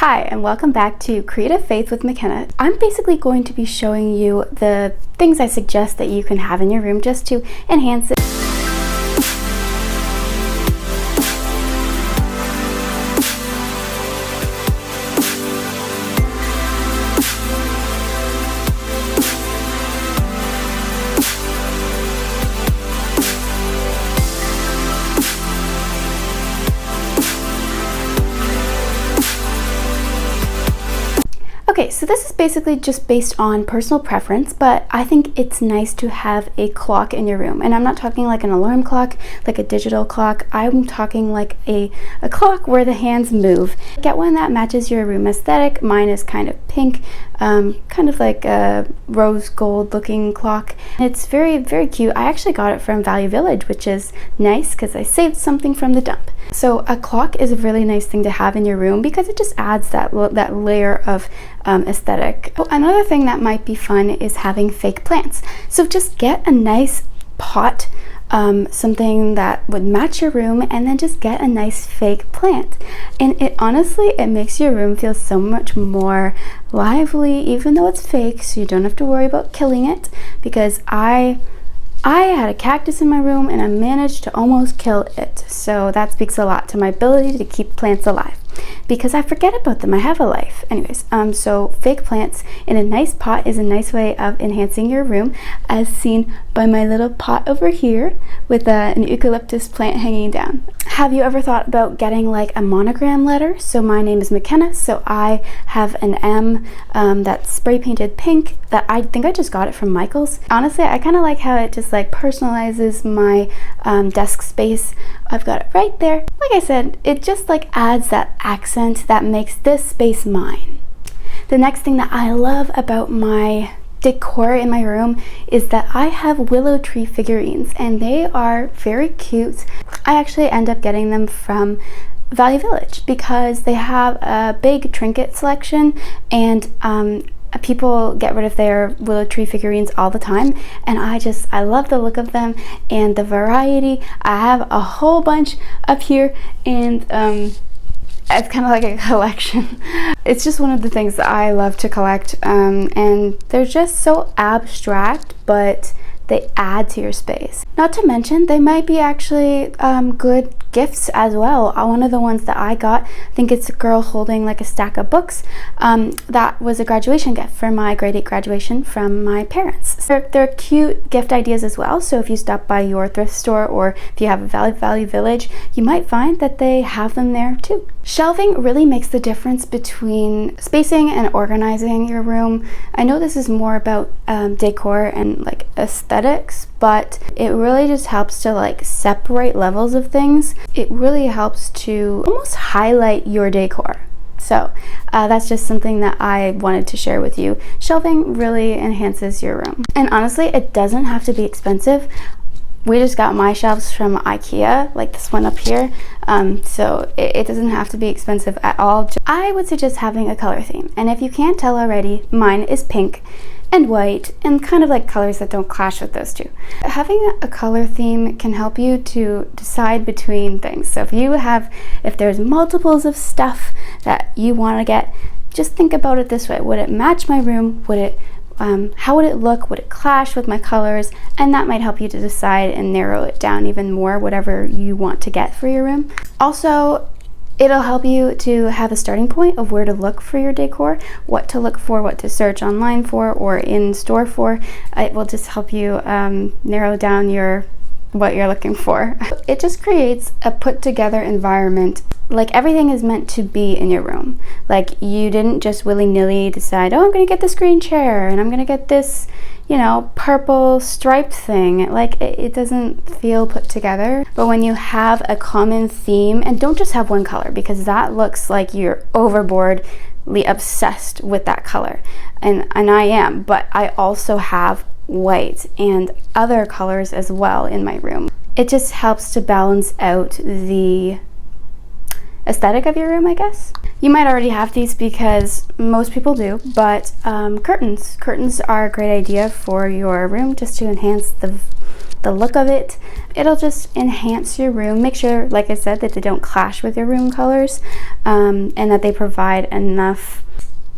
Hi, and welcome back to Creative Faith with McKenna. I'm basically going to be showing you the things I suggest that you can have in your room just to enhance it. Okay, so this is basically just based on personal preference, but I think it's nice to have a clock in your room. And I'm not talking like an alarm clock, like a digital clock. I'm talking like a clock where the hands move. Get one that matches your room aesthetic. Mine is kind of pink, kind of like a rose gold looking clock. It's very, very cute. I actually got it from Value Village, which is nice because I saved something from the dump. So a clock is a really nice thing to have in your room because it just adds that layer of aesthetic. Another thing that might be fun is having fake plants. So just get a nice pot, something that would match your room, and then just get a nice fake plant. And it honestly, it makes your room feel so much more lively, even though it's fake, so you don't have to worry about killing it. Because I had a cactus in my room and I managed to almost kill it. So that speaks a lot to my ability to keep plants alive, because I forget about them. I have a life. Anyways, so fake plants in a nice pot is a nice way of enhancing your room, as seen by my little pot over here with an eucalyptus plant hanging down. Have you ever thought about getting like a monogram letter? So my name is McKenna, so I have an M that's spray painted pink that I think I just got it from Michael's. Honestly, I kind of like how it just like personalizes my desk space. I've got it right there. Like I said, it just like adds that accent that makes this space mine. The next thing that I love about my decor in my room is that I have willow tree figurines, and they are very cute. I actually end up getting them from Value Village because they have a big trinket selection, and people get rid of their willow tree figurines all the time, and I love the look of them and the variety. I have a whole bunch up here, and it's kind of like a collection. It's just one of the things that I love to collect, and they're just so abstract, but they add to your space. Not to mention, they might be actually good gifts as well. One of the ones that I got, I think it's a girl holding like a stack of books. That was a graduation gift for my grade 8 graduation from my parents. So they're cute gift ideas as well. So if you stop by your thrift store, or if you have a Value Village, you might find that they have them there too. Shelving really makes the difference between spacing and organizing your room. I know this is more about decor and like aesthetics, but it really just helps to like separate levels of things. It really helps to almost highlight your decor. So that's just something that I wanted to share with you. Shelving really enhances your room. And honestly, it doesn't have to be expensive. We just got my shelves from IKEA, like this one up here. So it doesn't have to be expensive at all. I would suggest having a color theme. And if you can't tell already, mine is pink and white, and kind of like colors that don't clash with those two. Having a color theme can help you to decide between things. So if there's multiples of stuff that you want to get, just think about it this way. Would it match my room? How would it look? Would it clash with my colors? And that might help you to decide and narrow it down even more, whatever you want to get for your room. Also, it'll help you to have a starting point of where to look for your decor, what to look for, what to search online for, or in store for. It will just help you narrow down what you're looking for. It just creates a put together environment. Like everything is meant to be in your room. Like you didn't just willy-nilly decide, oh, I'm gonna get this green chair and I'm gonna get this, purple striped thing. Like it doesn't feel put together. But when you have a common theme, and don't just have one color, because that looks like you're overboardly obsessed with that color. And I am, but I also have white and other colors as well in my room. It just helps to balance out the aesthetic of your room, I guess. You might already have these because most people do, but curtains are a great idea for your room, just to enhance the the look of it. It'll just enhance your room. Make sure, like I said, that they don't clash with your room colors, and that they provide enough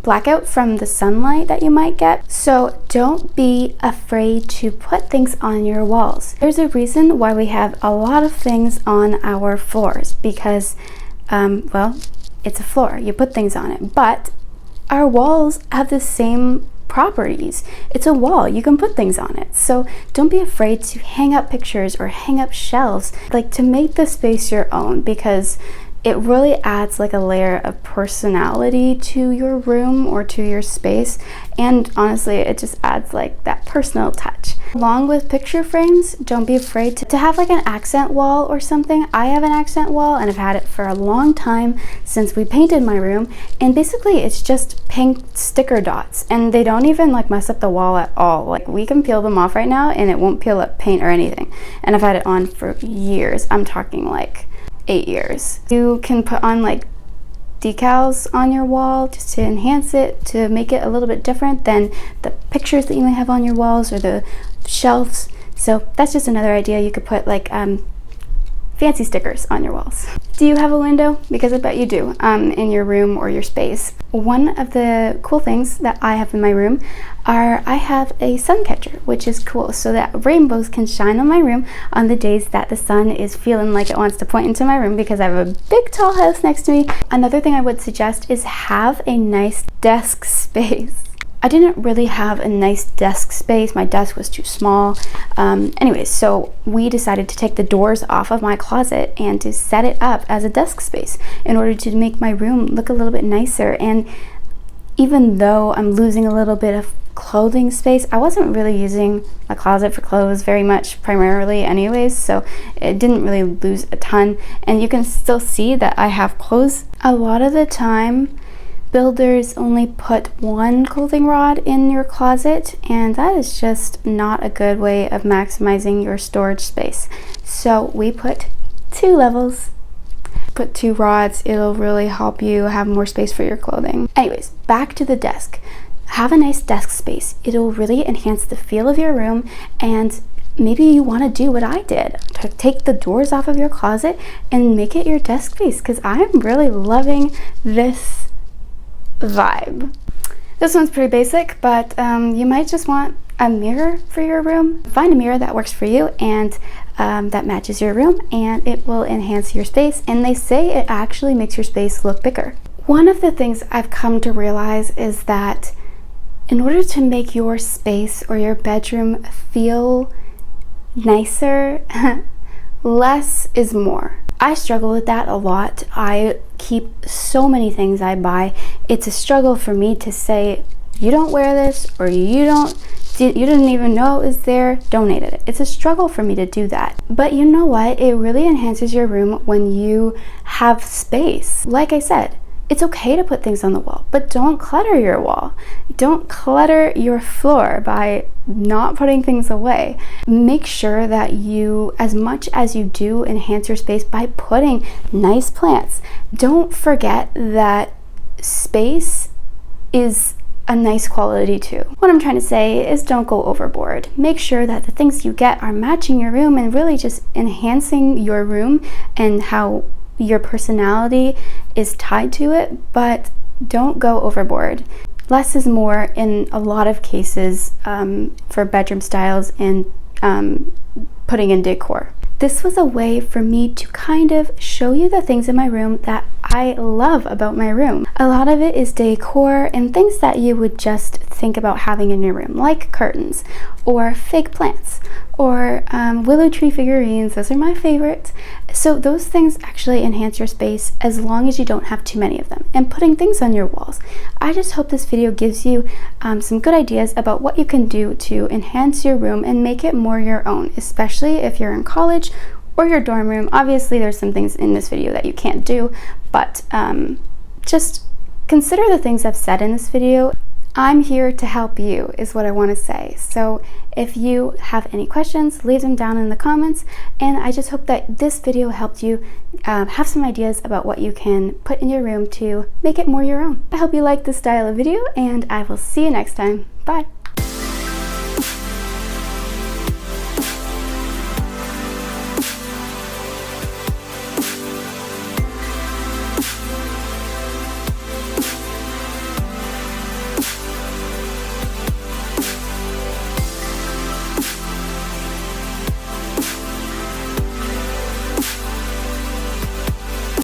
blackout from the sunlight that you might get. So don't be afraid to put things on your walls. There's a reason why we have a lot of things on our floors, because well, it's a floor, you put things on it, but our walls have the same properties. It's a wall, you can put things on it. So don't be afraid to hang up pictures or hang up shelves, like to make the space your own, because it really adds like a layer of personality to your room or to your space, and honestly it just adds like that personal touch. Along with picture frames, don't be afraid to have like an accent wall or something. I have an accent wall and I've had it for a long time, since we painted my room, and basically it's just pink sticker dots, and they don't even like mess up the wall at all. Like we can peel them off right now and it won't peel up paint or anything, and I've had it on for years. I'm talking like 8 years. You can put on like decals on your wall just to enhance it, to make it a little bit different than the pictures that you may have on your walls or the shelves. So that's just another idea. You could put like fancy stickers on your walls. Do you have a window? Because I bet you do, in your room or your space. One of the cool things that I have in my room are I have a sun catcher, which is cool, so that rainbows can shine on my room on the days that the sun is feeling like it wants to point into my room, because I have a big tall house next to me. Another thing I would suggest is have a nice desk space. I didn't really have a nice desk space. My desk was too small. Anyways, so we decided to take the doors off of my closet and to set it up as a desk space in order to make my room look a little bit nicer. And even though I'm losing a little bit of clothing space, I wasn't really using my closet for clothes very much, primarily anyways, so it didn't really lose a ton. And you can still see that I have clothes. A lot of the time, builders only put one clothing rod in your closet, and that is just not a good way of maximizing your storage space. So we put 2 levels. Put 2 rods, it'll really help you have more space for your clothing. Anyways, back to the desk. Have a nice desk space. It'll really enhance the feel of your room, and maybe you want to do what I did, to take the doors off of your closet and make it your desk space, because I'm really loving this vibe. This one's pretty basic, but you might just want a mirror for your room. Find a mirror that works for you and that matches your room, and it will enhance your space, and they say it actually makes your space look bigger. One of the things I've come to realize is that in order to make your space or your bedroom feel nicer, less is more. I struggle with that a lot. I keep so many things I buy. It's a struggle for me to say, you don't wear this, or you didn't even know it was there, donated it. It's a struggle for me to do that. But you know what? It really enhances your room when you have space. Like I said, it's okay to put things on the wall, but don't clutter your wall. Don't clutter your floor by not putting things away. Make sure that you, as much as you do, enhance your space by putting nice plants. Don't forget that space is a nice quality too. What I'm trying to say is don't go overboard. Make sure that the things you get are matching your room and really just enhancing your room and how your personality is tied to it, but don't go overboard. Less is more in a lot of cases for bedroom styles and putting in decor. This was a way for me to kind of show you the things in my room that I love about my room. A lot of it is decor and things that you would just think about having in your room, like curtains or fake plants or willow tree figurines. Those are my favorites. So those things actually enhance your space as long as you don't have too many of them. And putting things on your walls. I just hope this video gives you some good ideas about what you can do to enhance your room and make it more your own, especially if you're in college or your dorm room. Obviously there's some things in this video that you can't do, but just consider the things I've said in this video. I'm here to help you is what I want to say. So if you have any questions, leave them down in the comments, and I just hope that this video helped you have some ideas about what you can put in your room to make it more your own. I hope you like this style of video, and I will see you next time. Bye!